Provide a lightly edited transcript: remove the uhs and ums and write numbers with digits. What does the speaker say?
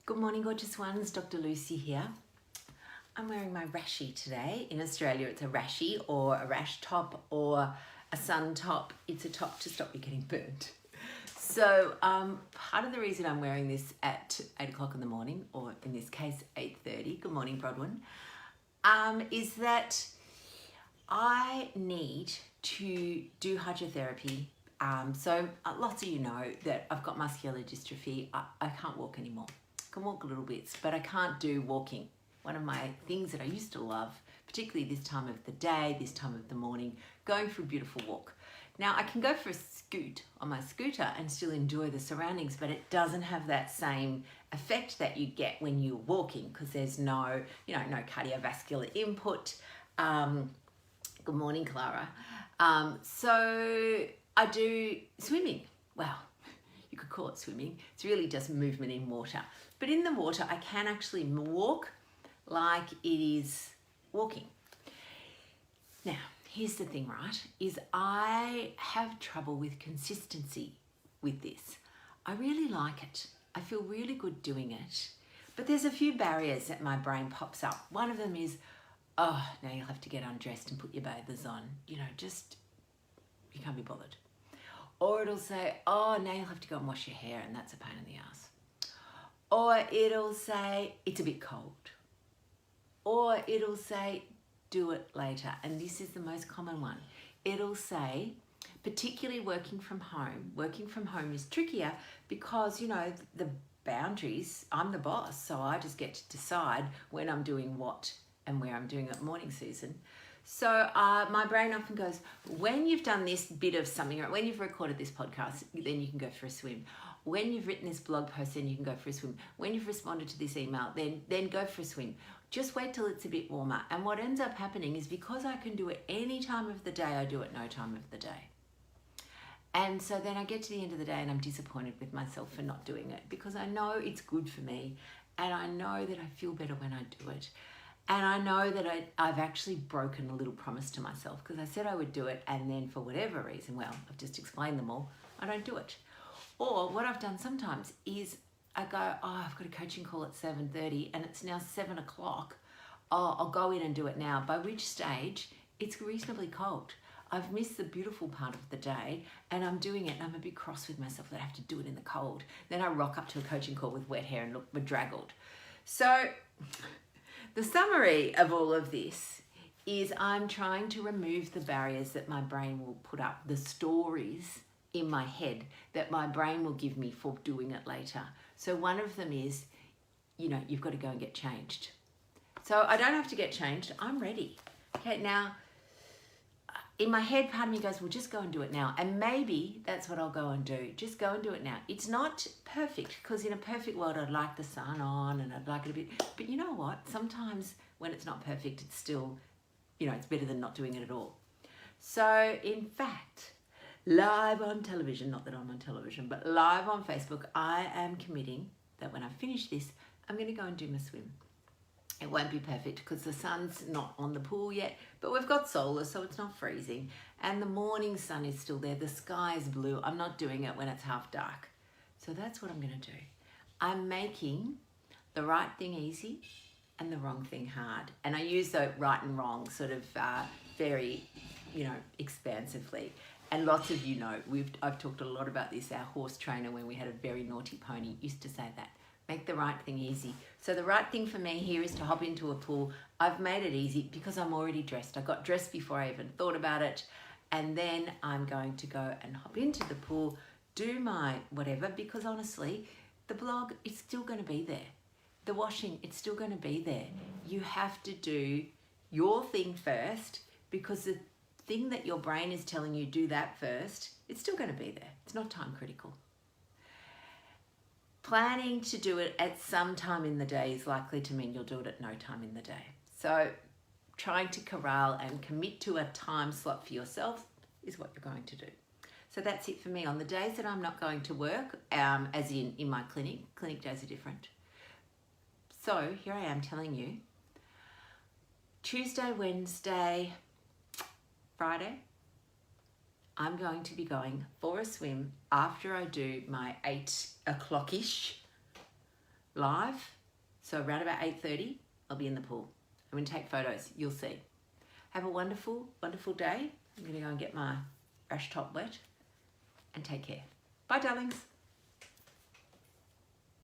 Good morning, gorgeous ones. Dr. Lucy here. I'm wearing my rashie today. In Australia, it's a rashie or a rash top or a sun top. It's a top to stop you getting burnt. So part of the reason I'm wearing this at 8 o'clock in the morning, or in this case, 8:30, good morning, Brodwin, is that I need to do hydrotherapy. So lots of you know that I've got muscular dystrophy. I can't walk anymore. I can walk a little bit, but I can't do walking. One of my things that I used to love, particularly this time of the day, this time of the morning, going for a beautiful walk. Now I can go for a scoot on my scooter and still enjoy the surroundings, but it doesn't have that same effect that you get when you're walking because there's no cardiovascular input. Good morning, Clara. So I do swimming. Well, you could call it swimming. It's really just movement in water. But in the water, I can actually walk like it is walking. Now, here's the thing, right, is I have trouble with consistency with this. I really like it. I feel really good doing it. But there's a few barriers that my brain pops up. One of them is, oh, now you'll have to get undressed and put your bathers on. You can't be bothered. Or it'll say, oh, now you'll have to go and wash your hair and that's a pain in the ass. Or it'll say, it's a bit cold. Or it'll say, do it later. And this is the most common one. It'll say, particularly working from home is trickier because, the boundaries, I'm the boss, so I just get to decide when I'm doing what and where I'm doing it morning season. So my brain often goes, when you've done this bit of something, or when you've recorded this podcast, then you can go for a swim. When you've written this blog post, then you can go for a swim. When you've responded to this email, then go for a swim. Just wait till it's a bit warmer. And what ends up happening is because I can do it any time of the day, I do it no time of the day. And so then I get to the end of the day and I'm disappointed with myself for not doing it because I know it's good for me and I know that I feel better when I do it. And I know that I've actually broken a little promise to myself because I said I would do it and then for whatever reason, well, I've just explained them all, I don't do it. Or what I've done sometimes is I go, oh, I've got a coaching call at 7:30 and it's now 7 o'clock. Oh, I'll go in and do it now. By which stage, it's reasonably cold. I've missed the beautiful part of the day and I'm doing it and I'm a bit cross with myself that I have to do it in the cold. Then I rock up to a coaching call with wet hair and look bedraggled. So the summary of all of this is I'm trying to remove the barriers that my brain will put up, the stories in my head that my brain will give me for doing it later. So one of them is, you've got to go and get changed. So I don't have to get changed. I'm ready. Okay, now, in my head, part of me goes, well, just go and do it now. And maybe that's what I'll go and do. Just go and do it now. It's not perfect because in a perfect world, I'd like the sun on and I'd like it a bit. But you know what? Sometimes when it's not perfect, it's still, it's better than not doing it at all. So in fact, live on television, not that I'm on television, but live on Facebook, I am committing that when I finish this, I'm going to go and do my swim. It won't be perfect because the sun's not on the pool yet, but we've got solar, so it's not freezing. And the morning sun is still there. The sky is blue. I'm not doing it when it's half dark. So that's what I'm going to do. I'm making the right thing easy and the wrong thing hard. And I use the right and wrong sort of very, expansively. And lots of you know, I've talked a lot about this. Our horse trainer, when we had a very naughty pony, used to say that. Make the right thing easy. So the right thing for me here is to hop into a pool. I've made it easy because I'm already dressed. I got dressed before I even thought about it. And then I'm going to go and hop into the pool, do my whatever, because honestly, the blog is still going to be there. The washing, it's still going to be there. You have to do your thing first because the thing that your brain is telling you do that first, it's still going to be there. It's not time critical. Planning to do it at some time in the day is likely to mean you'll do it at no time in the day. So trying to corral and commit to a time slot for yourself is what you're going to do. So that's it for me. On the days that I'm not going to work, as in my clinic days are different. So here I am telling you, Tuesday, Wednesday, Friday, I'm going to be going for a swim after I do my 8 o'clock-ish live. So around about 8:30, I'll be in the pool. I'm going to take photos. You'll see. Have a wonderful, wonderful day. I'm going to go and get my rash top wet and take care. Bye, darlings.